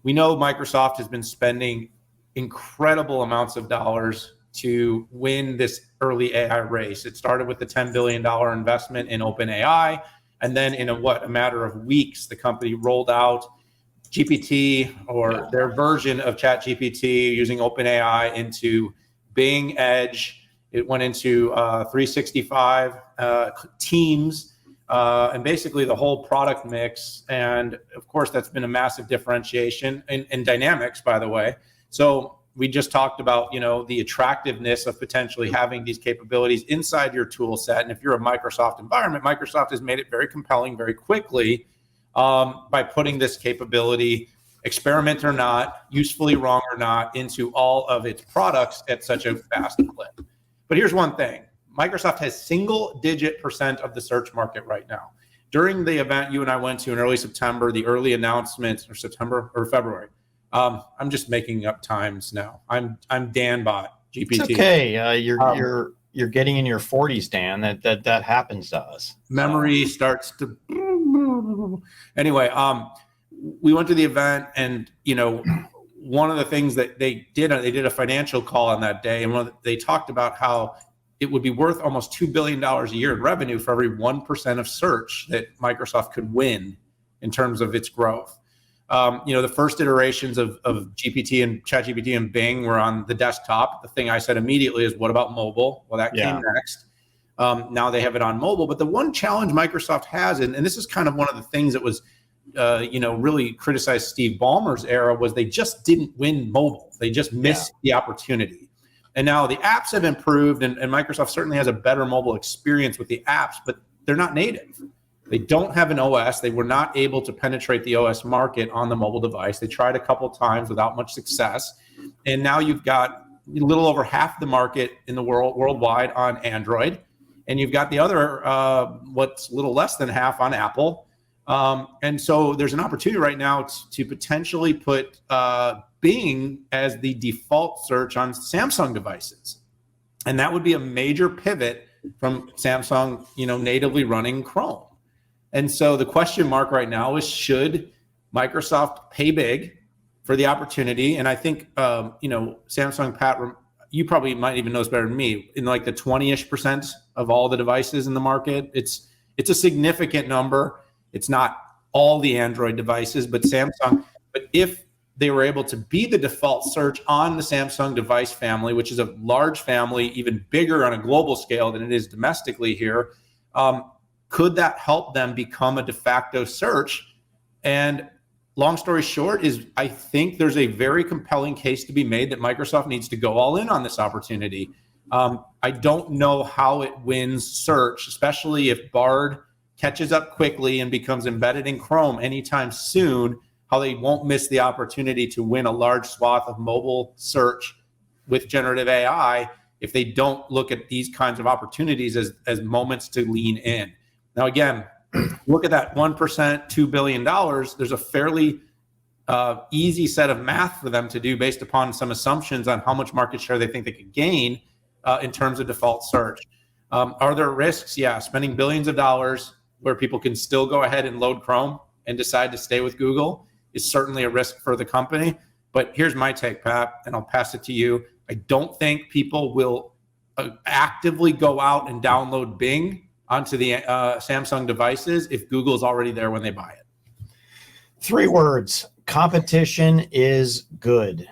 we know Microsoft has been spending incredible amounts of dollars to win this early AI race. It started with the $10 billion investment in OpenAI. And then in a matter of weeks, the company rolled out GPT or their version of ChatGPT using OpenAI into Bing Edge. It went into 365 Teams, and basically the whole product mix. And of course, that's been a massive differentiation in Dynamics, by the way. So we just talked about, the attractiveness of potentially having these capabilities inside your tool set. And if you're a Microsoft environment, Microsoft has made it very compelling very quickly by putting this capability, experiment or not, usefully wrong or not, into all of its products at such a fast clip. But here's one thing. Microsoft has single-digit % of the search market right now. During the event you and I went to in early September, the early announcements, or September or February, I'm just making up times now. I'm Danbot GPT. It's okay. You're getting in your 40s, Dan. That happens to us. Memory starts to. Anyway, we went to the event, and one of the things that they did a financial call on that day, and they talked about how it would be worth almost $2 billion a year in revenue for every 1% of search that Microsoft could win in terms of its growth. The first iterations of GPT and ChatGPT and Bing were on the desktop. The thing I said immediately is, what about mobile? Well, that came next. Now they have it on mobile. But the one challenge Microsoft has, and this is kind of one of the things that was, really criticized Steve Ballmer's era, was they just didn't win mobile. They just missed the opportunity. And now the apps have improved, and Microsoft certainly has a better mobile experience with the apps, but they're not native. They don't have an OS. They were not able to penetrate the OS market on the mobile device. They tried a couple times without much success. And now you've got a little over half the market in the worldwide on Android. And you've got the other, what's a little less than half on Apple. And so there's an opportunity right now to potentially put Bing as the default search on Samsung devices. And that would be a major pivot from Samsung, natively running Chrome. And so the question mark right now is, should Microsoft pay big for the opportunity? And I think, Samsung, Pat, you probably might even know this better than me, in like the 20-ish% of all the devices in the market. It's a significant number. It's not all the Android devices, but Samsung. But if they were able to be the default search on the Samsung device family, which is a large family, even bigger on a global scale than it is domestically here, could that help them become a de facto search? And long story short is, I think there's a very compelling case to be made that Microsoft needs to go all in on this opportunity. I don't know how it wins search, especially if Bard catches up quickly and becomes embedded in Chrome anytime soon, how they won't miss the opportunity to win a large swath of mobile search with generative AI if they don't look at these kinds of opportunities as moments to lean in. Now, again, look at that 1%, $2 billion. There's a fairly easy set of math for them to do based upon some assumptions on how much market share they think they could gain in terms of default search. Are there risks? Yeah, spending billions of dollars where people can still go ahead and load Chrome and decide to stay with Google is certainly a risk for the company. But here's my take, Pat, and I'll pass it to you. I don't think people will actively go out and download Bing onto the Samsung devices if Google's already there when they buy it. 3 words: competition is good.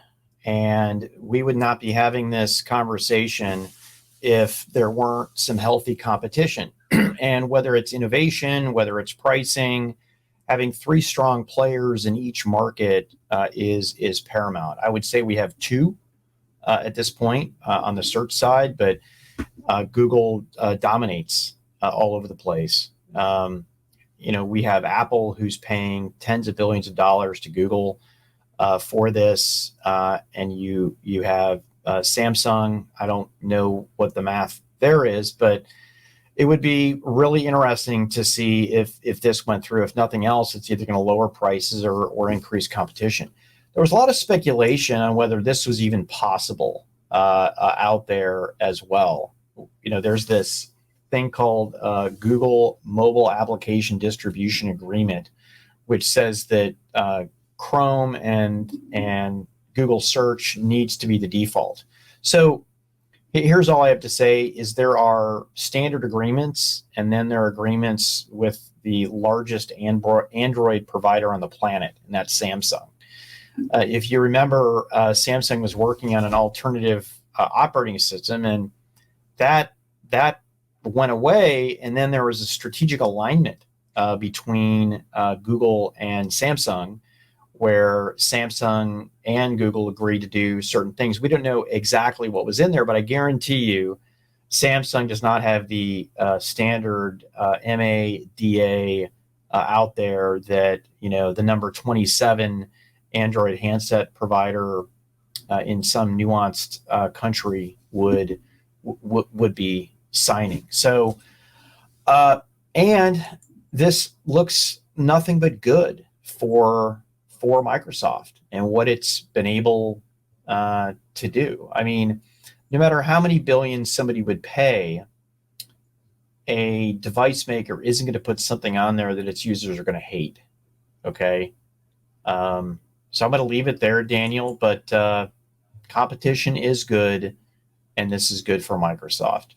And we would not be having this conversation if there weren't some healthy competition. And whether it's innovation, whether it's pricing, having 3 strong players in each market is paramount. I would say we have 2 at this point on the search side, but Google dominates all over the place. We have Apple, who's paying tens of billions of dollars to Google for this, and you have Samsung. I don't know what the math there is, but it would be really interesting to see if this went through. If nothing else, it's either going to lower prices or increase competition. There was a lot of speculation on whether this was even possible out there as well. There's this thing called Google Mobile Application Distribution Agreement, which says that Chrome and Google search needs to be the default. So here's all I have to say is there are standard agreements, and then there are agreements with the largest Android provider on the planet, and that's Samsung. If you remember, Samsung was working on an alternative operating system, and that went away, and then there was a strategic alignment between Google and Samsung, where Samsung and Google agreed to do certain things. We don't know exactly what was in there, but I guarantee you Samsung does not have the standard MADA out there that, the number 27 Android handset provider in some nuanced country would be signing. So, and this looks nothing but good for Microsoft and what it's been able to do. I mean, no matter how many billions somebody would pay, a device maker isn't going to put something on there that its users are going to hate. Okay. So I'm going to leave it there, Daniel, but competition is good, and this is good for Microsoft.